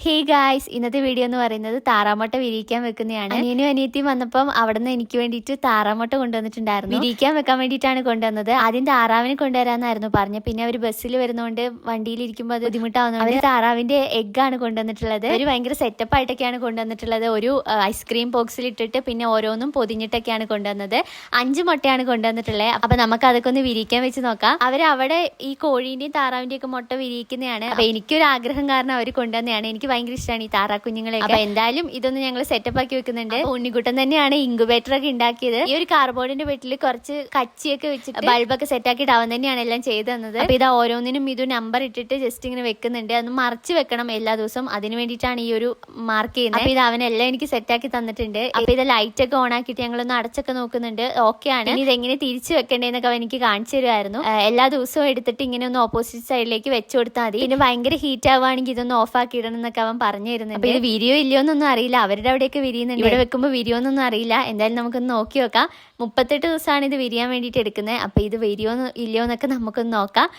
Hey guys, ഇന്നത്തെ video എന്ന് പറയുന്നത് താറാമുട്ട വിരിയിക്കാൻ വെക്കുന്നതാണ്. അനിയനും അനിയത്തിയും വന്നപ്പം അവിടെ നിന്ന് എനിക്ക് വേണ്ടിയിട്ട് താറാമുട്ട കൊണ്ടുവന്നിട്ടുണ്ടായിരുന്നു. വിരിയിക്കാൻ വെക്കാൻ വേണ്ടിയിട്ടാണ് കൊണ്ടുവന്നത്. ആദ്യം താറാവിനെ കൊണ്ടുവരാന്നായിരുന്നു പറഞ്ഞത്. പിന്നെ അവർ ബസ്സിൽ വരുന്നതുകൊണ്ട് വണ്ടിയിലിരിക്കുമ്പോൾ അത് ബുദ്ധിമുട്ടാവുന്നതുകൊണ്ട് അവർ താറാവിന്റെ എഗ്ഗാണ് കൊണ്ടുവന്നിട്ടുള്ളത്. ഒരു ഭയങ്കര സെറ്റപ്പ് ആയിട്ടൊക്കെയാണ് കൊണ്ടുവന്നിട്ടുള്ളത്. ഒരു ഐസ്ക്രീം ബോക്സിൽ ഇട്ടിട്ട് പിന്നെ ഓരോന്നും പൊതിഞ്ഞിട്ടൊക്കെയാണ് കൊണ്ടുവന്നത്. 5 മുട്ടയാണ് കൊണ്ടുവന്നിട്ടുള്ളത്. അപ്പൊ നമുക്ക് അതൊക്കെ ഒന്ന് വിരിയിക്കാൻ വെച്ച് നോക്കാം. അവരവിടെ ഈ കോഴീന്റെയും താറാവിന്റെയും ഒക്കെ മുട്ട വിരിയിക്കുന്നതാണ്. അപ്പൊ എനിക്കൊരു ആഗ്രഹം കാരണം അവർ കൊണ്ടുവന്നതാണ്. എനിക്ക് ഭയങ്കര ഇഷ്ടമാണ് ഈ താറാ കുഞ്ഞുങ്ങളെ. അപ്പൊ എന്തായാലും ഇതൊന്ന് ഞങ്ങൾ സെറ്റപ്പ് ആക്കി വെക്കുന്നുണ്ട്. ഉണ്ണിക്കുട്ടൻ തന്നെയാണ് ഇൻക്യുബേറ്റർ ഒക്കെ ഉണ്ടാക്കിയത്. ഈ ഒരു കാർബോർഡിന്റെ വീട്ടിൽ കുറച്ച് കച്ചിയൊക്കെ വെച്ചിട്ട് ബൾബൊക്കെ സെറ്റ് ആക്കിയിട്ട് അവൻ തന്നെയാണ് എല്ലാം ചെയ്തു തന്നത്. അപ്പൊ ഇത് ഓരോന്നിനും ഇത് നമ്പർ ഇട്ടിട്ട് ജസ്റ്റ് ഇങ്ങനെ വെക്കുന്നുണ്ട്. അത് മറച്ച് വെക്കണം എല്ലാ ദിവസവും. അതിന് വേണ്ടിയിട്ടാണ് ഈ ഒരു മാർക്ക് ചെയ്യുന്നത്. അപ്പൊ ഇത് അവനെല്ലാം എനിക്ക് സെറ്റ് ആക്കി തന്നിട്ടുണ്ട്. അപ്പൊ ഇത് ലൈറ്റ് ഒക്കെ ഓൺ ആക്കിയിട്ട് ഞങ്ങളൊന്ന് അടച്ചൊക്കെ നോക്കുന്നുണ്ട്. ഓക്കെ ആണ്. ഇനി ഇതെങ്ങനെ തിരിച്ചു വെക്കേണ്ടതെന്നൊക്കെ അവൻ എനിക്ക് കാണിച്ചു തരുമായിരുന്നു. എല്ലാ ദിവസവും എടുത്തിട്ട് ഇങ്ങനെ ഒന്ന് ഓപ്പോസിറ്റ് സൈഡിലേക്ക് വെച്ചു കൊടുത്താൽ മതി. പിന്നെ ഭയങ്കര ഹീറ്റ് ആവുകയാണെങ്കിൽ ഇതൊന്ന് ഓഫ് ആക്കി ഇടണം എന്നൊക്കെ അവൻ പറഞ്ഞു തരുന്നുണ്ട്. അപ്പൊ ഇത് വിരിയോ ഇല്ലയോ എന്നൊന്നും അറിയില്ല. അവരുടെ അവിടെയൊക്കെ വിരിയുന്നുണ്ട്. ഇവിടെ വെക്കുമ്പോൾ വിരിയോ എന്നൊന്നും അറിയില്ല. എന്തായാലും നമുക്കൊന്ന് നോക്കി നോക്കാം. 38 ദിവസമാണ് ഇത് വിരിയാൻ വേണ്ടിയിട്ട് എടുക്കുന്നത്. അപ്പൊ ഇത് വിരിയോ ഇല്ലയോ എന്നൊക്കെ നമുക്കൊന്ന് നോക്കാം.